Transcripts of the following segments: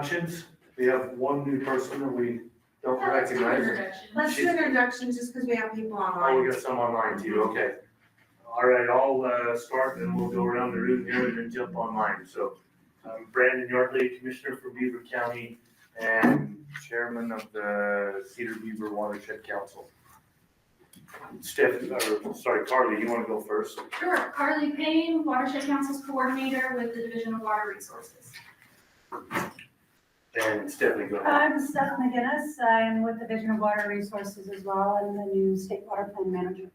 introductions. We have one new person that we don't recognize. Let's do introductions just because we have people Oh, online. we got some online too, okay. All right, I'll start and we'll go around the room here and then jump online. So I'm Brandon Yardley, Commissioner for Beaver County and Chairman of the Cedar-Beaver Watershed Council. Carly, you want to go first? Sure. Carly Payne, Watershed Council's coordinator with the Division of Water Resources. And Stephanie, go ahead. I'm Steph McGinnis. I'm with the Division of Water Resources as well. I'm the new state water plan manager.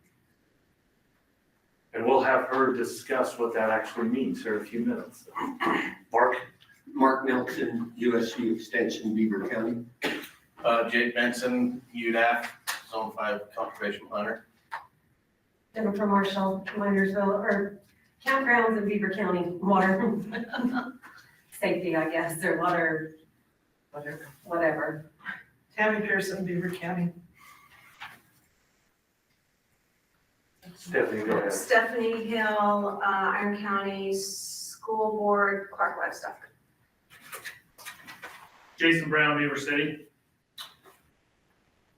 And we'll have her discuss what that actually means here in a few minutes. Mark Nelson, USU Extension, Beaver County. Jake Benson, UDAF, Zone 5 Conservation Planner. Jennifer Marshall, Minersville, or campgrounds in Beaver County, water safety, I guess, or water, whatever. Tammy Pearson, Beaver County. Stephanie, go ahead. Stephanie Hill, Iron County School Board, Clark Livestock. Jason Brown, Beaver City.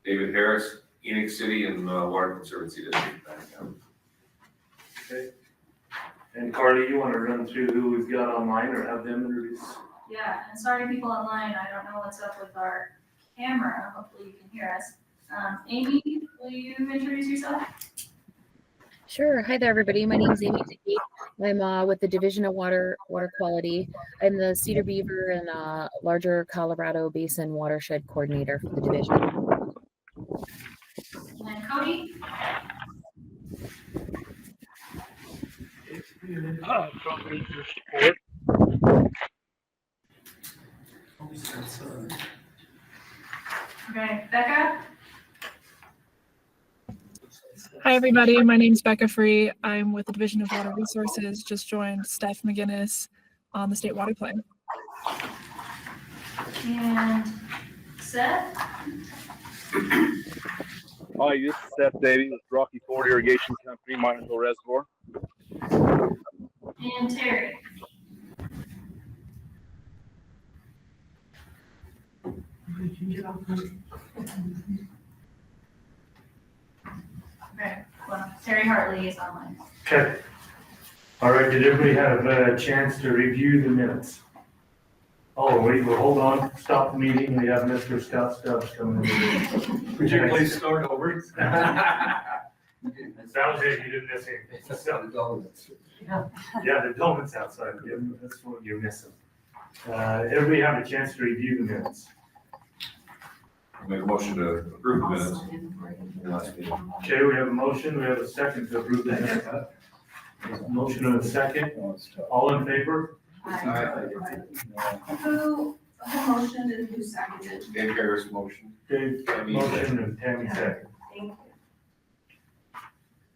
David Harris, Enix City and Water Conservancy District. Okay. And Carly, you want to run through who we've got online or have them introduce? Yeah, and sorry people online, I don't know what's up with our camera. Hopefully you can hear us. Amy, will you introduce yourself? Sure. Hi there, everybody. My name is Amy. I'm with the Division of Water Quality. I'm the Cedar-Beaver and larger Colorado Basin Watershed Coordinator for the division. And Cody? Okay, Becca? Hi, everybody. My name is Becca Free. I'm with the Division of Water Resources. Just joined Steph McGinnis on the state water plan. And Seth? Hi, this is Seth Davie with Rocky Ford Irrigation Company, Minersville Reservoir. And Terri? Okay, well, Terri Hartley is online. Okay. All right, did everybody have a chance to review the minutes? Oh, wait, well, hold on, stop the meeting. We have Mr. Scott Stubbs coming in. Would you please start over? That was it, you didn't miss anything. So, yeah, the donuts outside, yeah, that's what you're missing. Everybody have a chance to review the minutes? I'll make a motion to approve the minutes. Okay, we have a motion, we have a second to approve the minutes. Motion and a second, all in favor? Who motioned and who seconded? Dave Harris motion. Dave, motion and Tammy second. Thank you.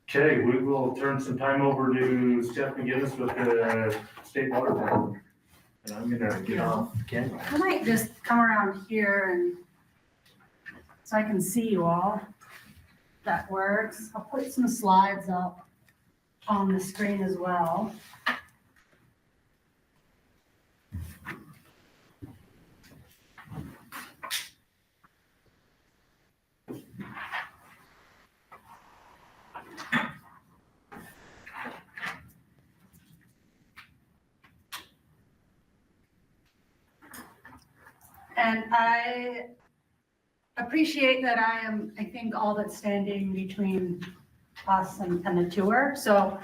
Okay, we will turn some time over to Steph McGinnis with the state water plan. And I'm gonna get off camera. I might just come around here and so I can see you all. That works. I'll put some slides up on the screen as well. And I appreciate that I think, all that's standing between us and the tour. So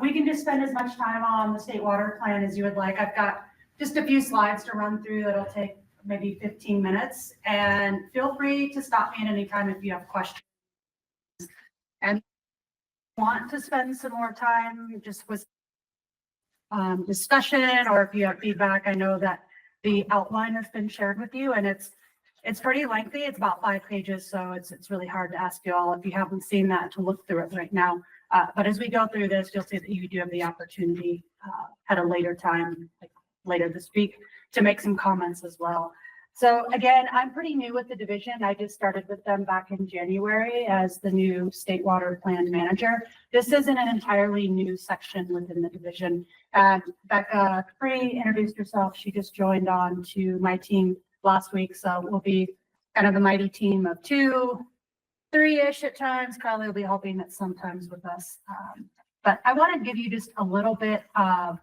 we can just spend as much time on the state water plan as you would like. I've got just a few slides to run through that'll take maybe 15 minutes. And feel free to stop me at any time if you have questions. And want to spend some more time just with discussion, or if you have feedback. I know that the outline has been shared with you and it's pretty lengthy. It's about 5 pages. So it's really hard to ask you all, if you haven't seen that, to look through it right now. But as we go through this, you'll see that you do have the opportunity at a later time, like later this week, to make some comments as well. So again, I'm pretty new with the division. I just started with them back in January as the new state water plan manager. This isn't an entirely new section within the division. And Becca Free introduced herself. She just joined on to my team last week. So we'll be kind of the mighty team of 2, 3-ish at times. Carly will be helping at sometimes with us. But I want to give you just a little bit of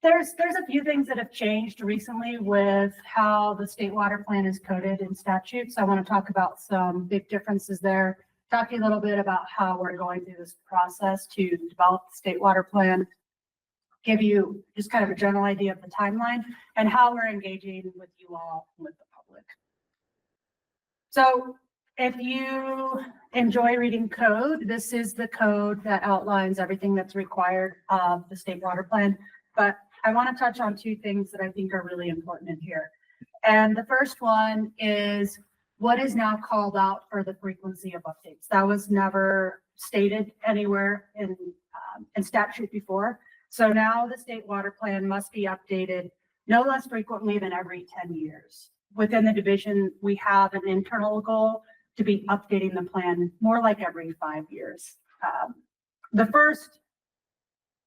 there's a few things that have changed recently with how the state water plan is coded in statutes. I want to talk about some big differences there, talk to you a little bit about how we're going through this process to develop the state water plan, give you just kind of a general idea of the timeline and how we're engaging with you all and with the public. So if you enjoy reading code, this is the code that outlines everything that's required of the state water plan. But I want to touch on 2 things that I think are really important in here. And the first one is what is now called out for the frequency of updates. That was never stated anywhere in statute before. So now the state water plan must be updated no less frequently than every 10 years. Within the division, we have an internal goal to be updating the plan more like every 5 years. The first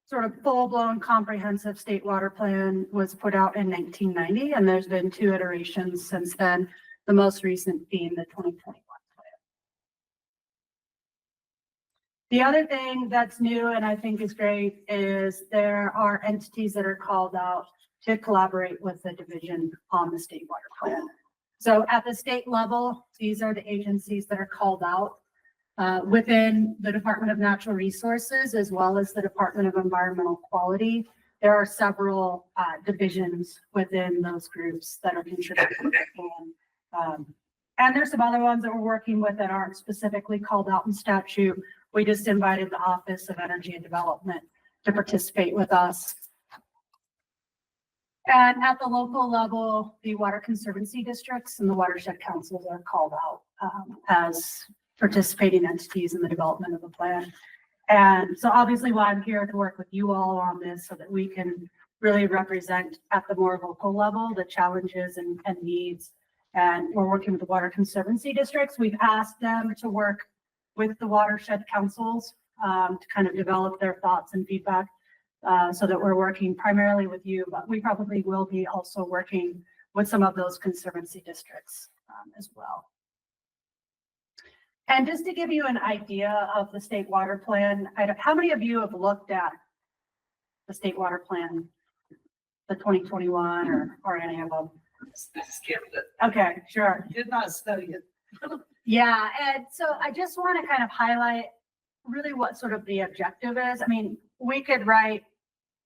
sort of full-blown comprehensive state water plan was put out in 1990, and there's been 2 iterations since then, the most recent being the 2021 plan. The other thing that's new and I think is great is there are entities that are called out to collaborate with the division on the state water plan. So at the state level, these are the agencies that are called out within the Department of Natural Resources, as well as the Department of Environmental Quality. There are several divisions within those groups that are contributing to the plan. And there's some other ones that we're working with that aren't specifically called out in statute. We just invited the Office of Energy and Development to participate with us. And at the local level, the water conservancy districts and the watershed councils are called out as participating entities in the development of the plan. And so obviously why I'm here to work with you all on this so that we can really represent at the more local level the challenges and needs. And we're working with the water conservancy districts. We've asked them to work with the watershed councils to kind of develop their thoughts and feedback so that we're working primarily with you, but we probably will be also working with some of those conservancy districts as well. And just to give you an idea of the state water plan, how many of you have looked at the state water plan, the 2021 or any of them? Skipped it. Okay, sure. Did not study it. Yeah, and so I just want to kind of highlight really what sort of the objective is. I mean, we could write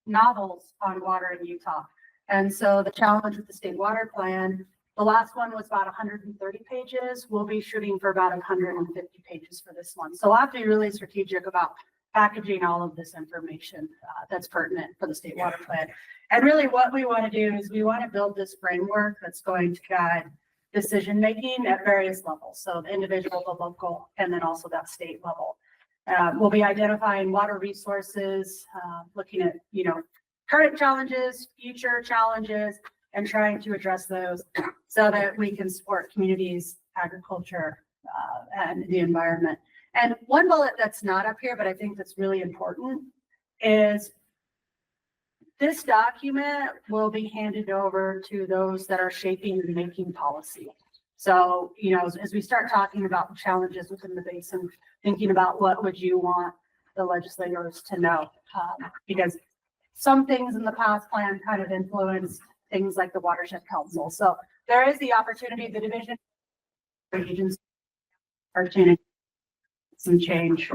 novels on water in Utah. And so the challenge with the state water plan, the last one was about 130 pages. We'll be shooting for about 150 pages for this one. So we'll have to be really strategic about packaging all of this information that's pertinent for the state water plan. And really what we want to do is we want to build this framework that's going to guide decision-making at various levels. So the individual, the local, and then also that state level. We'll be identifying water resources, looking at, current challenges, future challenges, and trying to address those so that we can support communities, agriculture, and the environment. And one bullet that's not up here, but I think that's really important, is this document will be handed over to those that are shaping and making policy. So, as we start talking about the challenges within the basin, thinking about what would you want the legislators to know, because some things in the past plan kind of influence things like the watershed council. So there is the opportunity, the division agencies are changing some change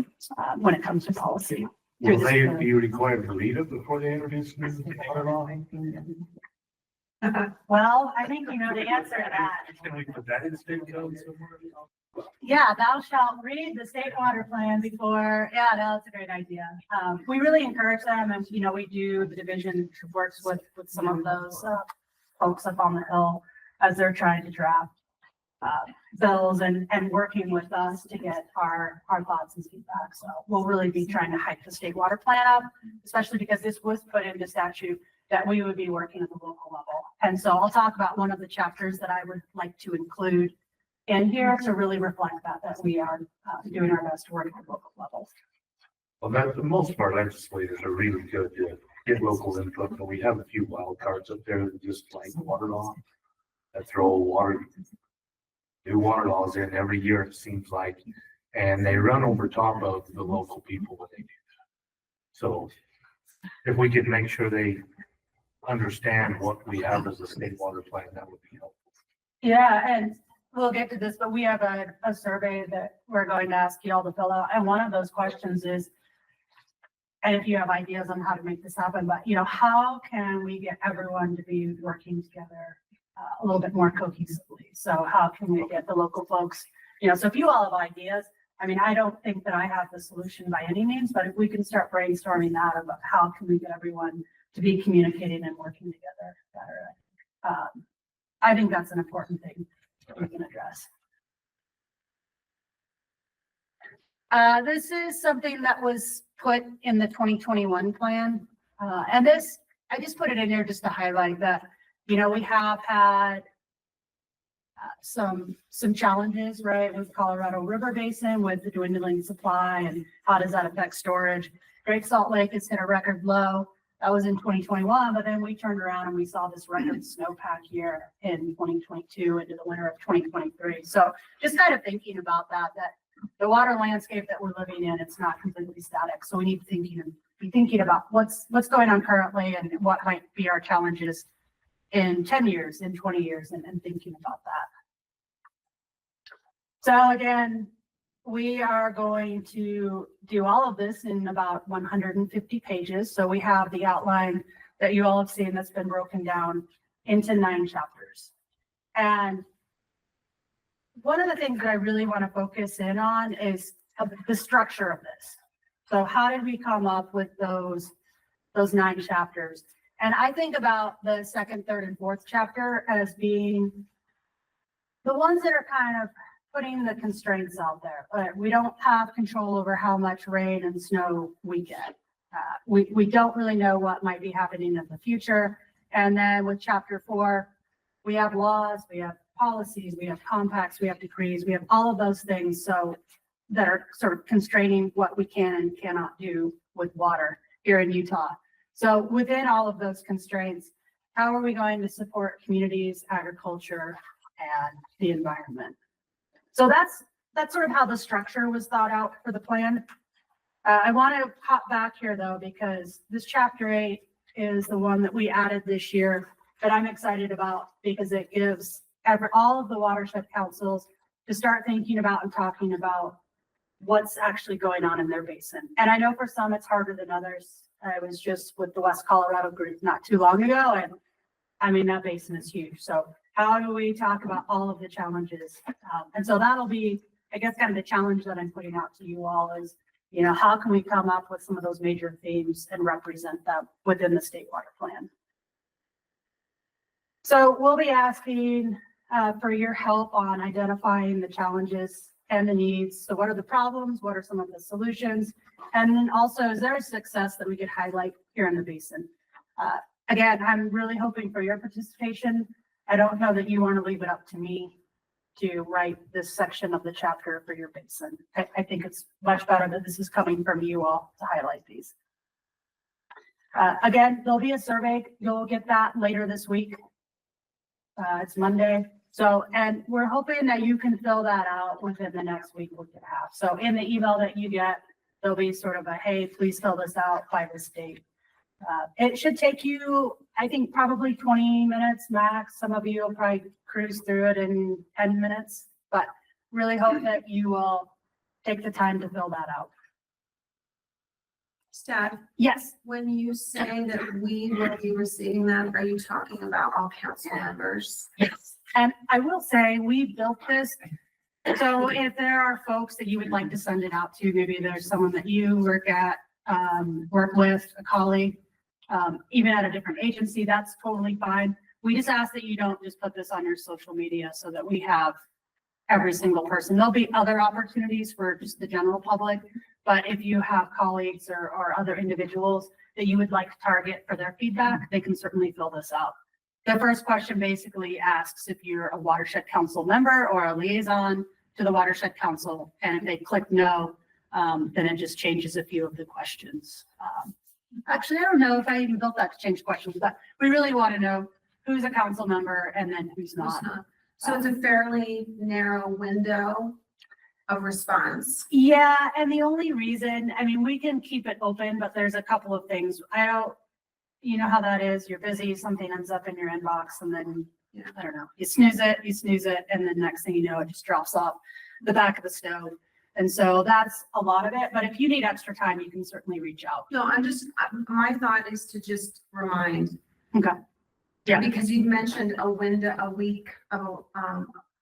when it comes to policy. Will they be required to read it before they introduce the water law? Well, I think you know the answer to that. Can we put that in state code somewhere? Yeah, thou shalt read the state water plan before. Yeah, that's a great idea. We really encourage them, and we do. The division works with some of those folks up on the hill as they're trying to draft bills and working with us to get our thoughts and feedback. So we'll really be trying to hype the state water plan up, especially because this was put into statute that we would be working at the local level. And so I'll talk about one of the chapters that I would like to include in here to really reflect that we are doing our best to work at the local level. Well, that, most of our legislators are really good to get local input, but we have a few wild cards up there that just like water law, that throw new water laws in every year, it seems like, and they run over top of the local people when they do that. So if we could make sure they understand what we have as a state water plan, that would be helpful. Yeah, and we'll get to this, but we have a survey that we're going to ask you all to fill out. And one of those questions is, and if you have ideas on how to make this happen, but how can we get everyone to be working together a little bit more cohesively? So how can we get the local folks, so if you all have ideas, I mean, I don't think that I have the solution by any means, but if we can start brainstorming that about how can we get everyone to be communicating and working together better, I think that's an important thing that we can address. This is something that was put in the 2021 plan. And this, I just put it in there just to highlight that, we have had some challenges, right, with Colorado River Basin, with the dwindling supply, and how does that affect storage? Great Salt Lake has hit a record low. That was in 2021, but then we turned around and we saw this record snowpack year in 2022 into the winter of 2023. So just kind of thinking about that the water landscape that we're living in, it's not completely static. So we need to be thinking about what's going on currently and what might be our challenges in 10 years, in 20 years, and thinking about that. So again, we are going to do all of this in about 150 pages. So we have the outline that you all have seen that's been broken down into 9 chapters. And one of the things that I really want to focus in on is the structure of this. So how did we come up with those 9 chapters? And I think about the 2nd, 3rd, and 4th chapter as being the ones that are kind of putting the constraints out there. We don't have control over how much rain and snow we get. We don't really know what might be happening in the future. And then with chapter 4, we have laws, we have policies, we have compacts, we have decrees, we have all of those things that are sort of constraining what we can and cannot do with water here in Utah. So within all of those constraints, how are we going to support communities, agriculture, and the environment? So that's sort of how the structure was thought out for the plan. I want to hop back here though, because this chapter 8 is the one that we added this year that I'm excited about, because it gives all of the watershed councils to start thinking about and talking about what's actually going on in their basin. And I know for some it's harder than others. I was just with the West Colorado group not too long ago, and I mean, that basin is huge. So how do we talk about all of the challenges? And so that'll be, I guess, kind of the challenge that I'm putting out to you all is, how can we come up with some of those major themes and represent them within the state water plan? So we'll be asking for your help on identifying the challenges and the needs. So what are the problems? What are some of the solutions? And then also, is there a success that we could highlight here in the basin? Again, I'm really hoping for your participation. I don't know that you want to leave it up to me to write this section of the chapter for your basin. I think it's much better that this is coming from you all to highlight these. Again, there'll be a survey. You'll get that later this week. It's Monday. So, and we're hoping that you can fill that out within the next week and a half. So in the email that you get, there'll be sort of a, hey, please fill this out by this date. It should take you, I think, probably 20 minutes max. Some of you will probably cruise through it in 10 minutes, but really hope that you will take the time to fill that out. Steph, Yes. when you say that we will be receiving that, are you talking about all council members? Yes. And I will say we built this. So if there are folks that you would like to send it out to, maybe there's someone that you work with, a colleague, even at a different agency, that's totally fine. We just ask that you don't just put this on your social media so that we have every single person. There'll be other opportunities for just the general public, But if you have colleagues or other individuals that you would like to target for their feedback, they can certainly fill this out. The first question basically asks if you're a watershed council member or a liaison to the watershed council. And if they click no, then it just changes a few of the questions. Actually, I don't know if I even built that to change questions, but we really want to know who's a council member and then who's not. So it's a fairly narrow window of response. Yeah, and the only reason, I mean, we can keep it open, but there's a couple of things. You know how that is. You're busy, something ends up in your inbox and then, I don't know, you snooze it, and then next thing you know, it just drops off the back of the stove. And so that's a lot of it, but if you need extra time, you can certainly reach out. No, my thought is to just remind. Okay. Yeah. Because you mentioned a week of,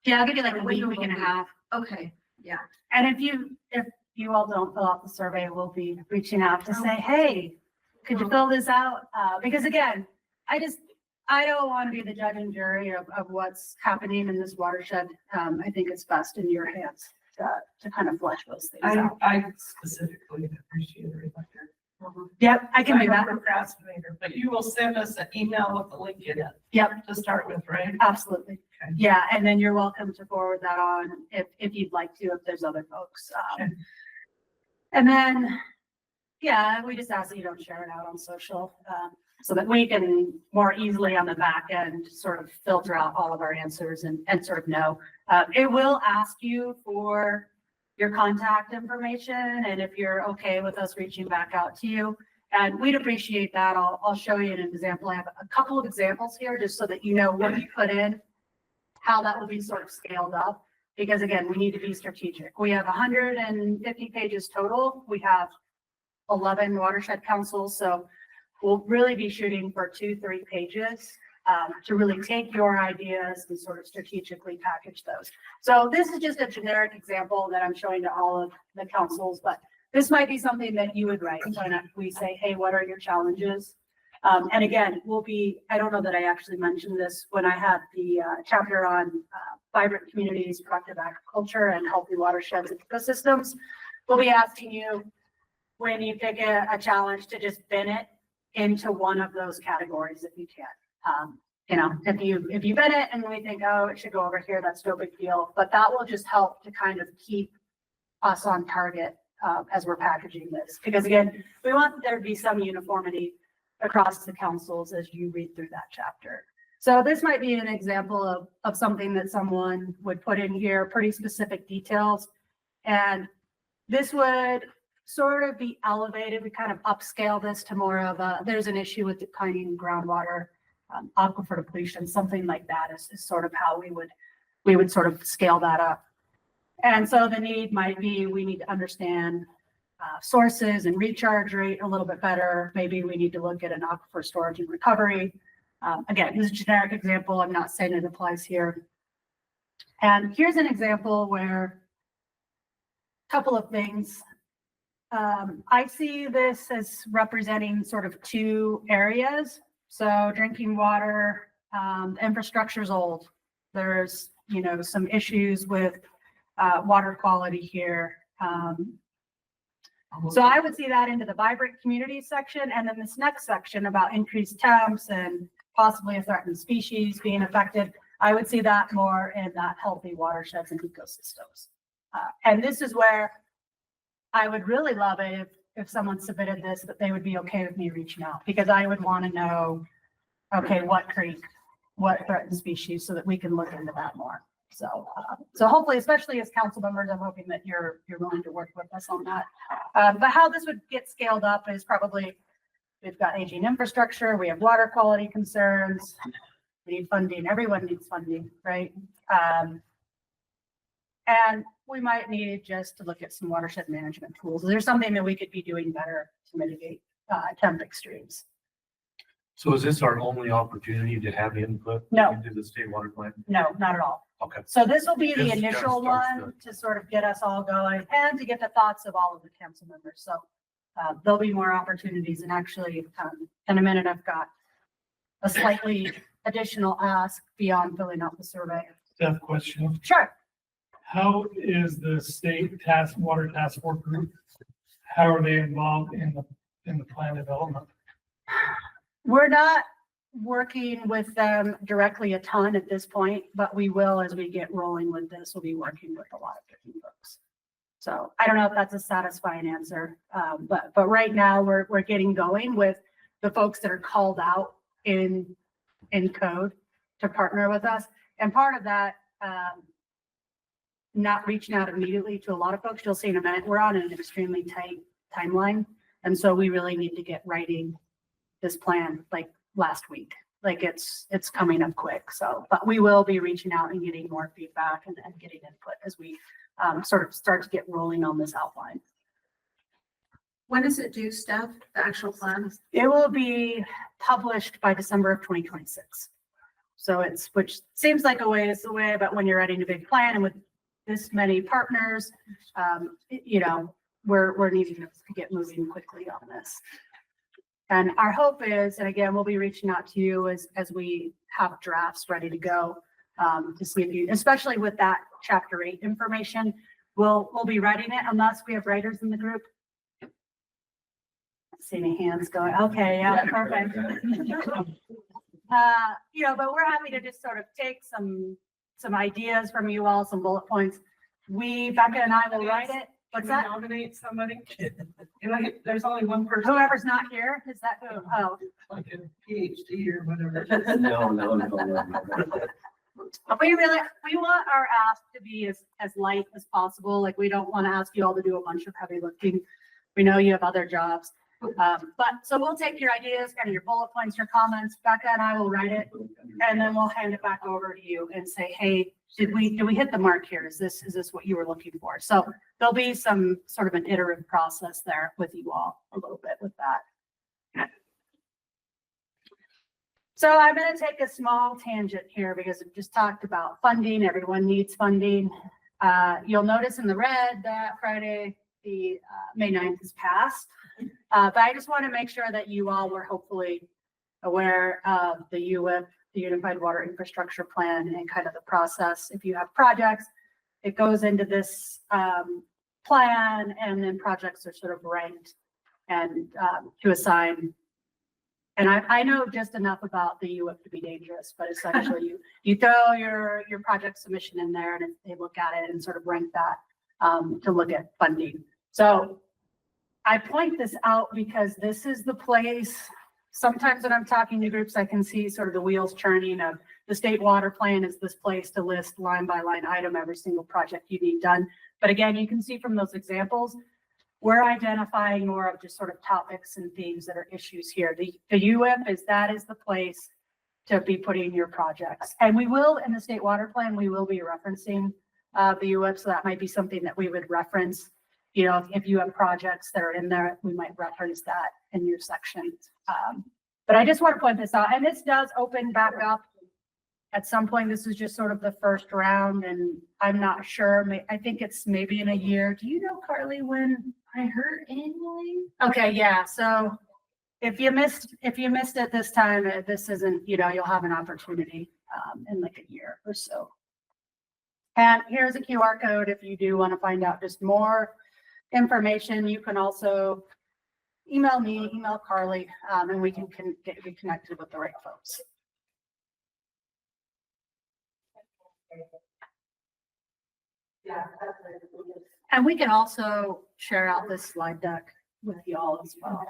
Yeah, I'll give you like a week and a half. okay, yeah. And if you all don't fill out the survey, we'll be reaching out to say, hey, could you fill this out? Because again, I don't want to be the judge and jury of what's happening in this watershed. I think it's best in your hands to kind of flesh those things out. I specifically appreciate a reminder. Yep, I can do that. I'm a procrastinator, but you will send us an email with the link in it. Yep. To start with, right? Absolutely. Okay. Yeah, and then you're welcome to forward that on if you'd like to, if there's other folks. And then, yeah, we just ask that you don't share it out on social, so that we can more easily on the back end sort of filter out all of our answers and sort of know. It will ask you for your contact information and if you're okay with us reaching back out to you. And we'd appreciate that. I'll show you an example. I have a couple of examples here just so that you know what you put in, how that will be sort of scaled up. Because again, we need to be strategic. We have 150 pages total. We have 11 watershed councils. So we'll really be shooting for 2-3 pages to really take your ideas and sort of strategically package those. So this is just a generic example that I'm showing to all of the councils, but this might be something that you would write when we say, hey, what are your challenges? And again, I don't know that I actually mentioned this when I had the chapter on vibrant communities, productive agriculture, and healthy watersheds and ecosystems. We'll be asking you when you pick a challenge to just bin it into one of those categories if you can. If you bin it and we think, oh, it should go over here, that's no big deal. But that will just help to kind of keep us on target as we're packaging this. Because again, we want there to be some uniformity across the councils as you read through that chapter. So this might be an example of something that someone would put in here, pretty specific details. And this would sort of be elevated. We kind of upscale this to more of there's an issue with declining groundwater, aquifer depletion, something like that is sort of how we would sort of scale that up. And so the need might be, we need to understand sources and recharge rate a little bit better. Maybe we need to look at an aquifer storage and recovery. Again, this is a generic example. I'm not saying it applies here. And here's an example where a couple of things. I see this as representing sort of two areas. So drinking water, infrastructure is old. There's, some issues with water quality here. So I would see that into the vibrant community section, and then this next section about increased temps and possibly a threatened species being affected. I would see that more in that healthy watersheds and ecosystems. And this is where I would really love it if someone submitted this, that they would be okay with me reaching out, because I would want to know, okay, what creek, what threatened species, so that we can look into that more. So hopefully, especially as council members, I'm hoping that you're willing to work with us on that. But how this would get scaled up is probably, we've got aging infrastructure, we have water quality concerns, we need funding, everyone needs funding, right? And we might need just to look at some watershed management tools. Is there something that we could be doing better to mitigate temp extremes? So is this our only opportunity to have input No. into the state water plan? No, not at all. Okay. So this will be the This initial jumpstarts one to sort of get us all going and to get the thoughts of all of the council members. So there'll be more opportunities, and actually in a minute, I've got a slightly additional ask beyond filling out the survey. Steph, question. Sure. How is the state water task force group? how are they involved in the plan development? We're not working with them directly a ton at this point, but we will as we get rolling with this. We'll be working with a lot of different folks. So I don't know if that's a satisfying answer, but right now we're getting going with the folks that are called out in code to partner with us. And part of that, not reaching out immediately to a lot of folks, you'll see in a minute, we're on an extremely tight timeline. And so we really need to get writing this plan like last week. Like it's coming up quick. So, but we will be reaching out and getting more feedback and getting input as we sort of start to get rolling on this outline. When does it due, Steph, the actual plan? It will be published by December of 2026. So which seems like a ways away, but when you're writing a big plan and with this many partners, you know, we're needing to get moving quickly on this. And our hope is, and again, we'll be reaching out to you as we have drafts ready to go, to see if you, especially with that chapter 8 information, we'll be writing it unless we have writers in the group. See any hands going, okay, yeah, perfect. You know, but we're happy to just sort of take some ideas from you all, some bullet points. Becca and I will write it. What's that? Nominate somebody? There's only one person. Whoever's not here, is that who? Oh. Like a PhD or whatever. No. We want our ask to be as light as possible. Like we don't want to ask you all to do a bunch of heavy lifting. We know you have other jobs. But so we'll take your ideas, kind of your bullet points, your comments. Becca and I will write it, and then we'll hand it back over to you and say, hey, did we hit the mark here? Is this what you were looking for? So there'll be some sort of an iterative process there with you all a little bit with that. So I'm going to take a small tangent here because I've just talked about funding. Everyone needs funding. You'll notice in the red that Friday, the May 9th is passed. But I just want to make sure that you all were hopefully aware of the UWIP, the Unified Water Infrastructure Plan, and kind of the process. If you have projects, it goes into this plan, and then projects are sort of ranked and to assign. And I know just enough about the UWIP to be dangerous, but essentially you throw your project submission in there and they look at it and sort of rank that to look at funding. So I point this out because this is the place, sometimes when I'm talking to groups, I can see sort of the wheels churning of the state water plan is this place to list line by line item every single project you need done. But again, you can see from those examples, we're identifying more of just sort of topics and themes that are issues here. The UWIP is the place to be putting your projects. And we will, in the state water plan, we will be referencing the UWIP, so that might be something that we would reference. You know, if you have projects that are in there, we might reference that in your section. But I just want to point this out, and this does open back up at some point. This is just sort of the first round, and I'm not sure. I think it's maybe in a year. Do you know, Carly, when? I heard annually. Okay, yeah. So if you missed it this time, this isn't, you know, you'll have an opportunity in like a year or so. And here's a QR code if you do want to find out just more information. You can also email me, email Carly, and we can get you connected with the right folks. Yeah. And we can also share out this slide deck with you all as well.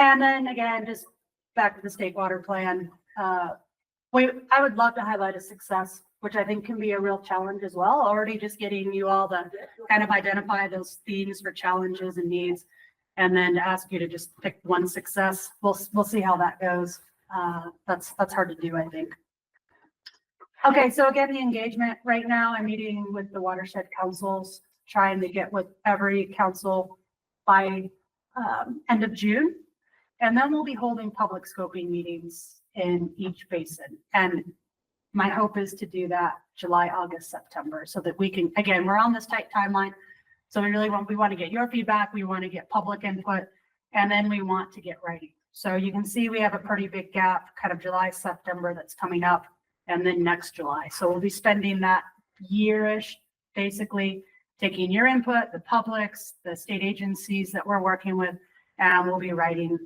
And then again, just back to the state water plan. I would love to highlight a success, which I think can be a real challenge as well. Already just getting you all to kind of identify those themes for challenges and needs, and then to ask you to just pick one success. We'll see how that goes. That's hard to do, I think. Okay, so again, the engagement right now, I'm meeting with the watershed councils, trying to get with every council by end of June. And then we'll be holding public scoping meetings in each basin. And my hope is to do that July, August, September, so that we can, again, we're on this tight timeline. So we want to get your feedback. We want to get public input, and then we want to get writing. So you can see we have a pretty big gap, kind of July, September that's coming up, and then next July. So we'll be spending that yearish, basically taking your input, the public's, the state agencies that we're working with, and we'll be writing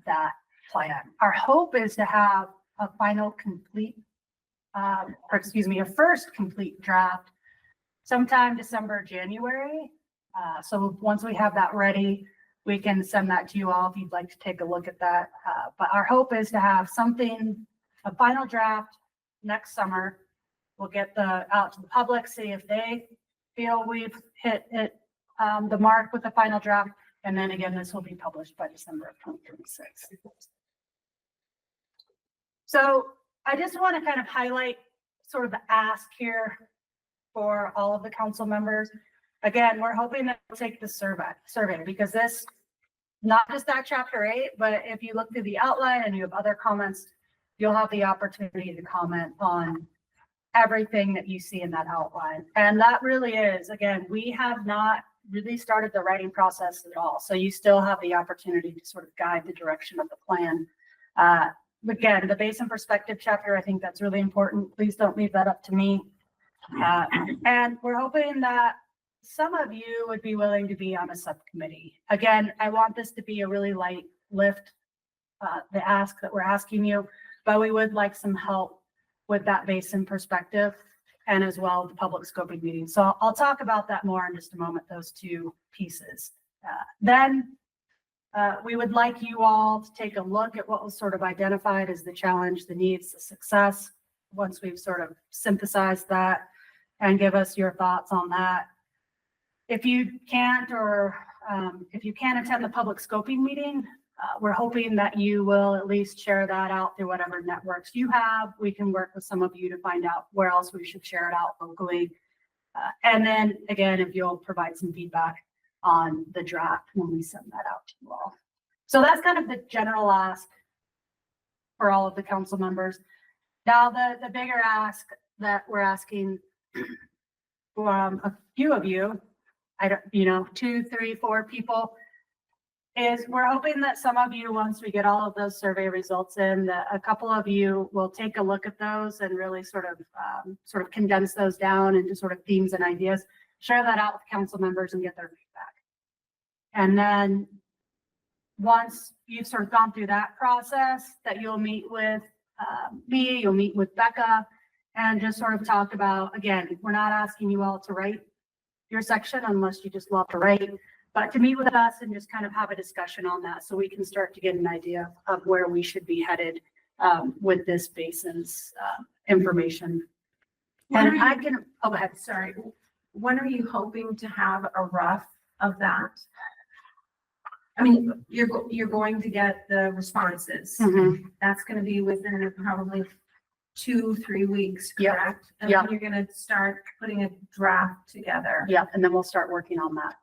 that plan. Our hope is to have a final complete, a first complete draft sometime December, January. So once we have that ready, we can send that to you all if you'd like to take a look at that. But our hope is to have something, a final draft next summer. We'll get out to the public, see if they feel we've hit it, the mark with the final draft. And then again, this will be published by December of 2026. So I just want to kind of highlight sort of the ask here for all of the council members. Again, we're hoping that we'll take the survey because this, not just that chapter 8, but if you look through the outline and you have other comments, you'll have the opportunity to comment on everything that you see in that outline. And that really is, again, we have not really started the writing process at all. So you still have the opportunity to sort of guide the direction of the plan. Again, the basin perspective chapter, I think that's really important. Please don't leave that up to me. And we're hoping that some of you would be willing to be on a subcommittee. Again, I want this to be a really light lift, the ask that we're asking you, but we would like some help with that basin perspective and as well the public scoping meeting. So I'll talk about that more in just a moment, those two pieces. Then we would like you all to take a look at what was sort of identified as the challenge, the needs, the success, once we've sort of synthesized that, and give us your thoughts on that. If you can't, or if you can't attend the public scoping meeting, we're hoping that you will at least share that out through whatever networks you have. We can work with some of you to find out where else we should share it out locally. And then again, if you'll provide some feedback on the draft when we send that out to you all. So that's kind of the general ask for all of the council members. Now, the bigger ask that we're asking from a few of you, 2, 3, 4 people, is we're hoping that some of you, once we get all of those survey results in, that a couple of you will take a look at those and really sort of condense those down into sort of themes and ideas, share that out with council members and get their feedback. And then once you've sort of gone through that process, that you'll meet with me, you'll meet with Becca, and just sort of talk about, again, we're not asking you all to write your section unless you just love to write, but to meet with us and just kind of have a discussion on that so we can start to get an idea of where we should be headed with this basin's information. And I can, oh, go ahead. Sorry. When are you hoping to have a rough of that? I mean, you're going to get the responses. Mm-hmm. That's going to be within probably 2-3 weeks, Yep. correct? And Yep. then you're going to start putting a draft together. Yeah, and then we'll start working on that.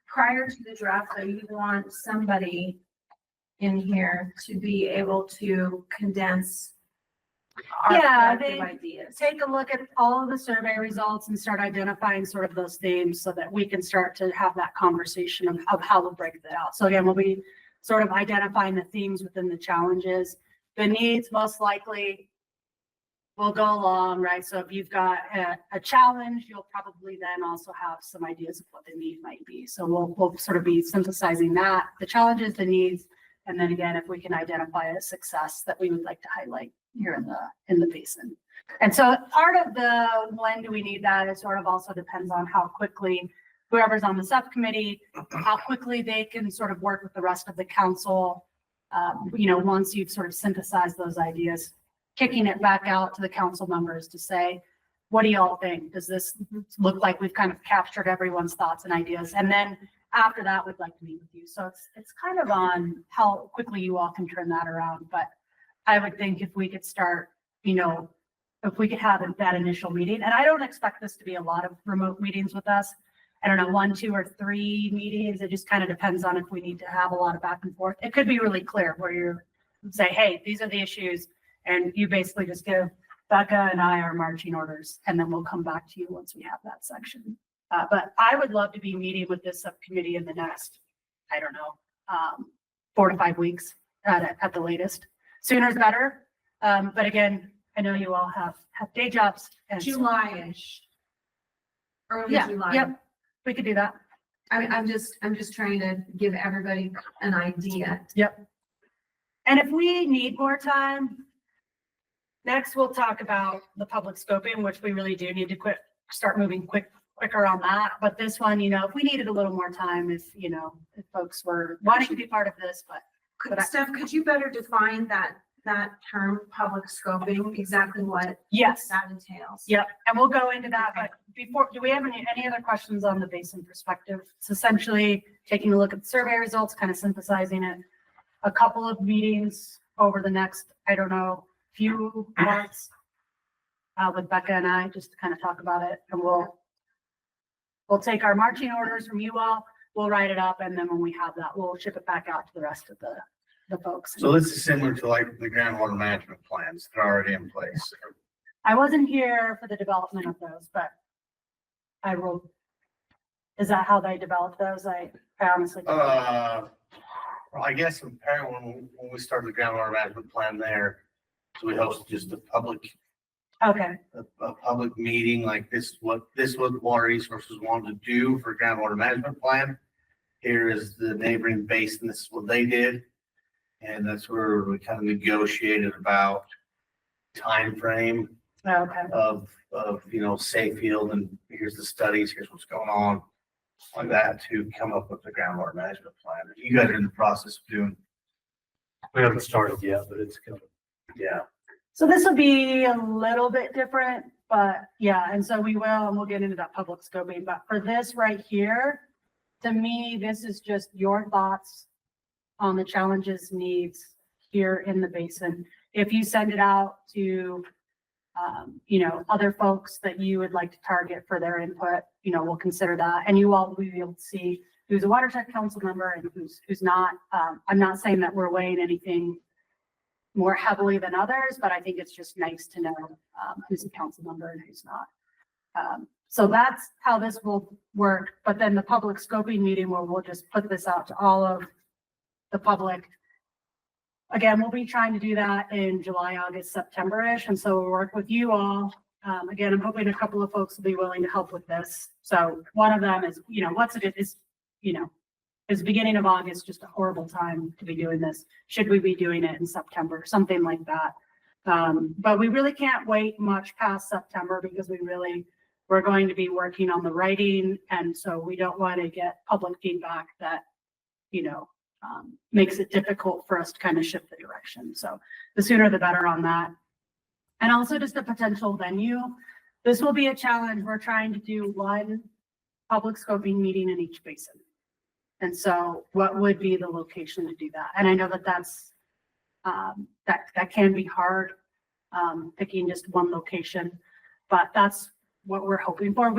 Prior to the draft, though, you want somebody in here to be able to condense our collective ideas. Take a look at all of the survey results and start identifying sort of those themes so that we can start to have that conversation of how we'll break that out. So again, we'll be sort of identifying the themes within the challenges. The needs most likely will go along, right? So if you've got a challenge, you'll probably then also have some ideas of what the need might be. So we'll sort of be synthesizing that, the challenges, the needs, and then again, if we can identify a success that we would like to highlight here in the basin. And so part of the when do we need that, it sort of also depends on how quickly whoever's on the subcommittee, how quickly they can sort of work with the rest of the council. Once you've sort of synthesized those ideas, kicking it back out to the council members to say, what do y'all think? Does this look like we've kind of captured everyone's thoughts and ideas? And then after that, we'd like to meet with you. So it's kind of on how quickly you all can turn that around. But I would think if we could start, if we could have that initial meeting, and I don't expect this to be a lot of remote meetings with us. I don't know, 1, 2, or 3 meetings. It just kind of depends on if we need to have a lot of back and forth. It could be really clear where you say, hey, these are the issues. And you basically just give Becca and I our marching orders, and then we'll come back to you once we have that section. But I would love to be meeting with this subcommittee in the next, 4 to 5 weeks at the latest. Sooner is better. But again, I know you all have day jobs. And so- July-ish. Early Yeah, July. yep, we could do that. I'm just trying to give everybody an idea. Yep. And if we need more time, next we'll talk about the public scoping, which we really do need to start moving quicker on that. But this one, if we needed a little more time, if folks were wanting to be part of this, but Steph, could you better define that term, public scoping, exactly what yes. that entails? Yep, and we'll go into that, but before, do we have any other questions on the basin perspective? It's essentially taking a look at the survey results, kind of synthesizing it. A couple of meetings over the next, few months with Becca and I, just to kind of talk about it, and we'll take our marching orders from you all, we'll write it up, and then when we have that, we'll ship it back out to the rest of the folks. So this is similar to like the groundwater management plans that are already in place. I wasn't here for the development of those, but I will. Is that how they developed those? I honestly. Well, I guess apparently when we started the groundwater management plan there, so we hosted just a public. Okay. A public meeting like this, what Water Resources wanted to do for groundwater management plan. Here is the neighboring basin. This is what they did. And that's where we kind of negotiated about time frame of Sayfield, and here's the studies, here's what's going on, like that, to come up with the groundwater management plan. You guys are in the process of doing. We haven't started yet, but it's coming. Yeah. So this will be a little bit different, but yeah, and so we'll get into that public scoping, but for this right here, to me, this is just your thoughts on the challenges, needs here in the basin. If you send it out to, other folks that you would like to target for their input, we'll consider that. And you all will be able to see who's a Watershed Council member and who's not. I'm not saying that we're weighing anything more heavily than others, but I think it's just nice to know who's a council member and who's not. So that's how this will work. But then the public scoping meeting where we'll just put this out to all of the public. Again, we'll be trying to do that in July, August, September-ish. And so we'll work with you all. Again, I'm hoping a couple of folks will be willing to help with this. So one of them is, is beginning of August, just a horrible time to be doing this. Should we be doing it in September, something like that? But we really can't wait much past September because we're going to be working on the writing. And so we don't want to get public feedback that, makes it difficult for us to kind of shift the direction. So the sooner the better on that. And also just a potential venue. This will be a challenge. We're trying to do one public scoping meeting in each basin. And so what would be the location to do that? And I know that's, that can be hard, picking just one location, but that's what we're hoping for.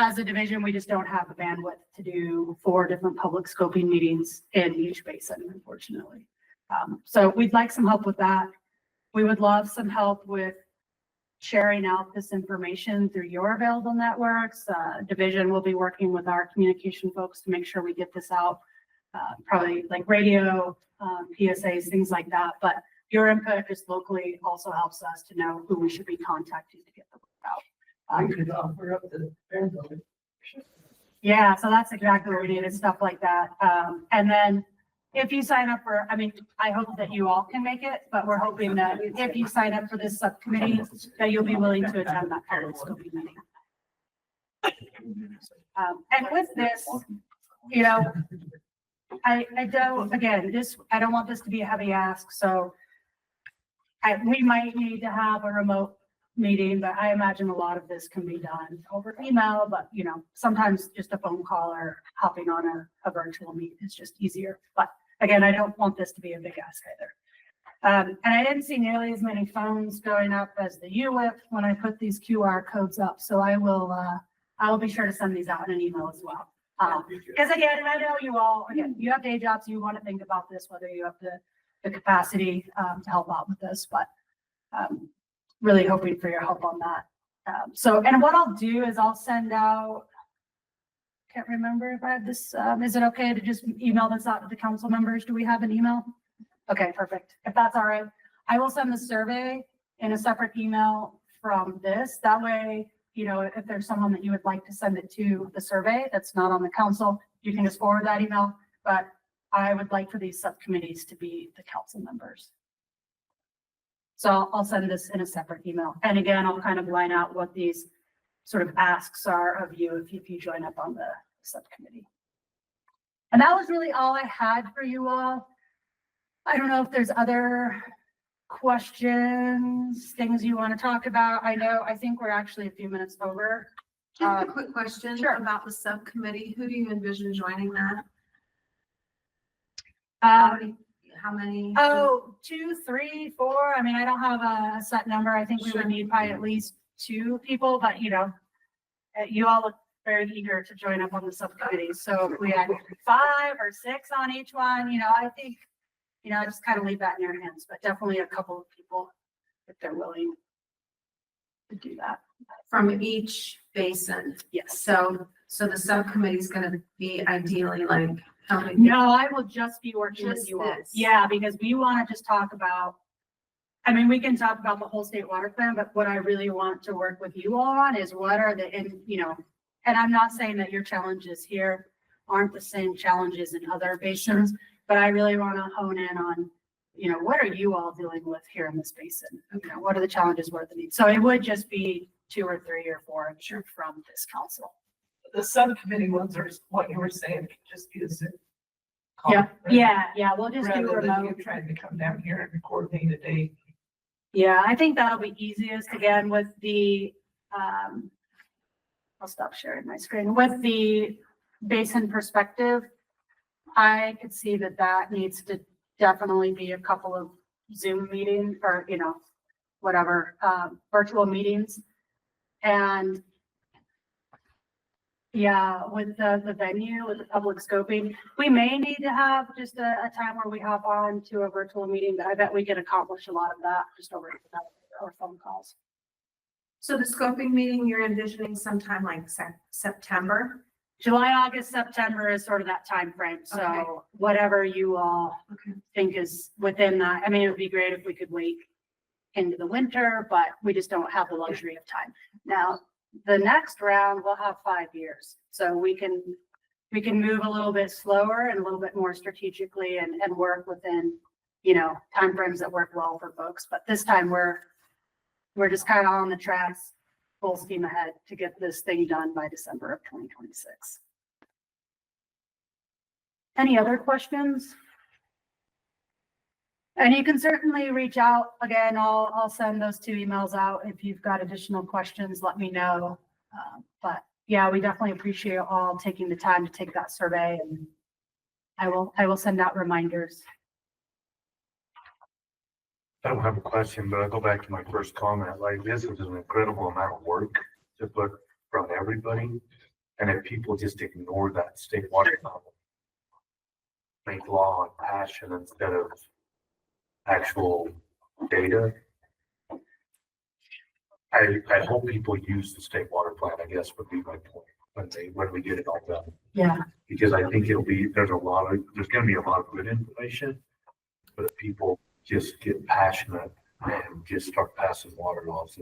As a division, we just don't have the bandwidth to do 4 different public scoping meetings in each basin, unfortunately. So we'd like some help with that. We would love some help with sharing out this information through your available networks. Division will be working with our communication folks to make sure we get this out, probably like radio, PSAs, things like that. But your input just locally also helps us to know who we should be contacting to get the word out. We could offer up the fair building. Yeah, so that's exactly what we need, is stuff like that. And then if you sign up for, I hope that you all can make it, but we're hoping that if you sign up for this subcommittee, that you'll be willing to attend that public scoping meeting. And with this, I don't want this to be a heavy ask, so we might need to have a remote meeting, but I imagine a lot of this can be done over email, but sometimes just a phone call or hopping on a virtual meet is just easier. But again, I don't want this to be a big ask either. And I didn't see nearly as many phones going up as the UWIP when I put these QR codes up. So I will be sure to send these out in an email as well. Because again, and I know you all, you have day jobs, you want to think about this, whether you have the capacity to help out with this, but really hoping for your help on that. And what I'll do is I'll send out, can't remember if I have this, is it okay to just email this out to the council members? Do we have an email? Okay, perfect. If that's all right, I will send the survey in a separate email from this. That way, you know, if there's someone that you would like to send it to the survey that's not on the council, you can just forward that email. But I would like for these subcommittees to be the council members. So I'll send this in a separate email. And again, I'll kind of line out what these sort of asks are of you if you join up on the subcommittee. And that was really all I had for you all. I don't know if there's other questions, things you want to talk about. I think we're actually a few minutes over. Just a quick question Sure. about the subcommittee. Who do you envision joining that? How many? Oh, 2, 3, 4. I mean, I don't have a set number. I think we would need probably at least 2 people, but you know, you all look very eager to join up on the subcommittee. So if we had 5 or 6 on each one, you know, I think, you know, just kind of leave that in your hands, but definitely a couple of people if they're willing to do that. From each basin. Yes. So the subcommittee is going to be ideally like how many? No, I will just be working with Just you all. this. Yeah, because we want to just talk about, I mean, we can talk about the whole state water plan, but what I really want to work with you on is what are the, and you know, and I'm not saying that your challenges here aren't the same challenges in other basins, but I really want to hone in on, you know, what are you all dealing with here in this basin? You know, what are the challenges, what are the needs? So it would just be 2 or 3 or 4 from this council. The subcommittee ones are what you were saying, could just be a Zoom call, Yeah, right? yeah, we'll just do Rather than remote. you trying to come down here and coordinate a date. Yeah, I think that'll be easiest again with the, I'll stop sharing my screen. With the basin perspective, I could see that needs to definitely be a couple of Zoom meetings or, you know, whatever, virtual meetings. And yeah, with the venue, with the public scoping, we may need to have just a time where we hop on to a virtual meeting, but I bet we can accomplish a lot of that just over our phone calls. So the scoping meeting, you're envisioning sometime like September? July, August, September is sort of that time frame. So Okay. whatever you all think is within that. I mean, it would be great if we could wait into the winter, but we just don't have the luxury of time. Now, the next round, we'll have 5 years. So we can move a little bit slower and a little bit more strategically and work within, you know, timeframes that work well for folks. But this time we're just kind of on the tracks, full steam ahead to get this thing done by December of 2026. Any other questions? And you can certainly reach out. Again, I'll send those 2 emails out. If you've got additional questions, let me know. But yeah, we definitely appreciate all taking the time to take that survey, and I will send out reminders. I don't have a question, but I'll go back to my first comment. Like, this is an incredible amount of work to put from everybody. And if people just ignore that state water level, make law on passion instead of actual data. I hope people use the state water plan, I guess would be my point when we get it all done. Yeah. Because I think there's gonna be a lot of good information, but if people just get passionate and just start passing water laws,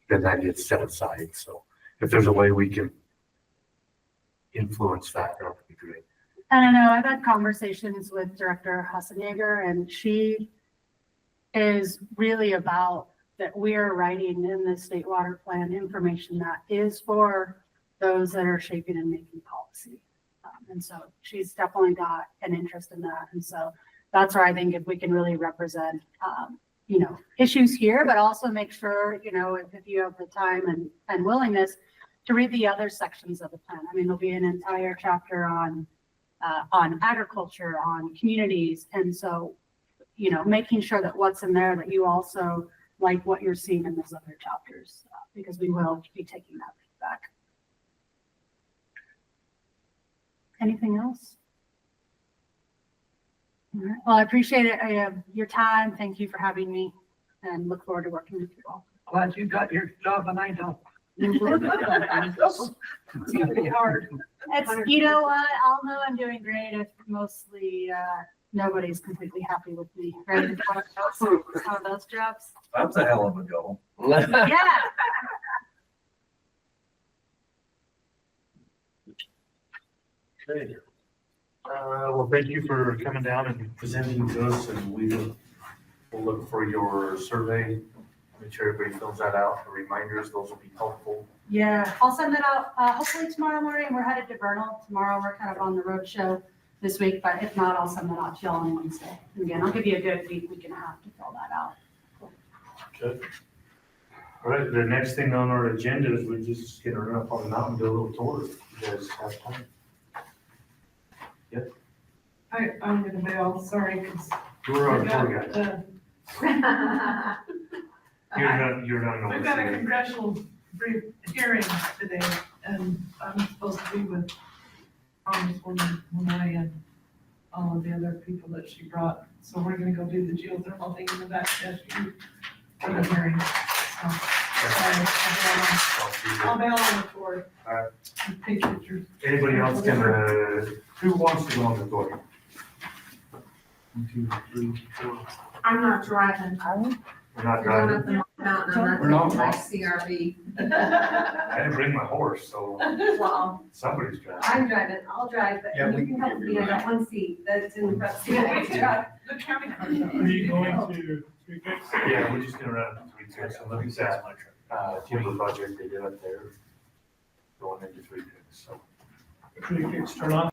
then that gets set aside. So if there's a way we can influence that would be great. I don't know, I've had conversations with Director Hassenegger, and she is really about that we're writing in the state water plan information that is for those that are shaping and making policy. And so she's definitely got an interest in that. And so that's where I think if we can really represent, you know, issues here, but also make sure, you know, if you have the time and willingness to read the other sections of the plan. I mean, there'll be an entire chapter on agriculture, on communities. And so, you know, making sure that what's in there, that you also like what you're seeing in those other chapters, because we will be taking that feedback. Anything else? All right. Well, I appreciate it. Your time. Thank you for having me, and look forward to working with you all. Glad you got your job and I don't. It's gonna be hard. It's, you know what, I'll know I'm doing great if mostly nobody's completely happy with me, right? Some of those jobs. That's a hell of a goal. Yeah. Okay. Well, thank you for coming down and presenting to us, and we'll look for your survey. Make sure everybody fills that out, the reminders, those will be helpful. Yeah, I'll send that out, hopefully tomorrow morning. We're headed to Vernal tomorrow. We're kind of on the road show this week, but if not, I'll send that out to y'all on Wednesday. And again, I'll give you a good week and a half to fill that out. Good. All right, the next thing on our agenda is we're just gonna run up on the mountain, do a little tour, if you guys have time. I'm gonna bail, sorry, because. You're our tour guide. You're not. We've got a congressional hearing today, and I'm supposed to be with Congresswoman Monai and all of the other people that she brought. So we're gonna go do the geothermal thing in the back desk for the hearing. So, sorry, I'll bail on the tour. All right. And take pictures. Anybody else who wants to go on the tour? 1, 2, 3, 4. I'm not driving. We're not We're going driving. up the mountain, I'm We're not not. taking my CRV. I didn't bring my horse, so Well, somebody's driving. I'm driving, I'll drive, but Yeah, we you can can help give me, you I got one seat, that's in the front seat. I can drive. The county car. Are you going to Three Creeks? Yeah, we're just gonna run up to 3 Creeks and look at that, timber project they did up there. Going into 3 Creeks, so. Three Creeks turn off?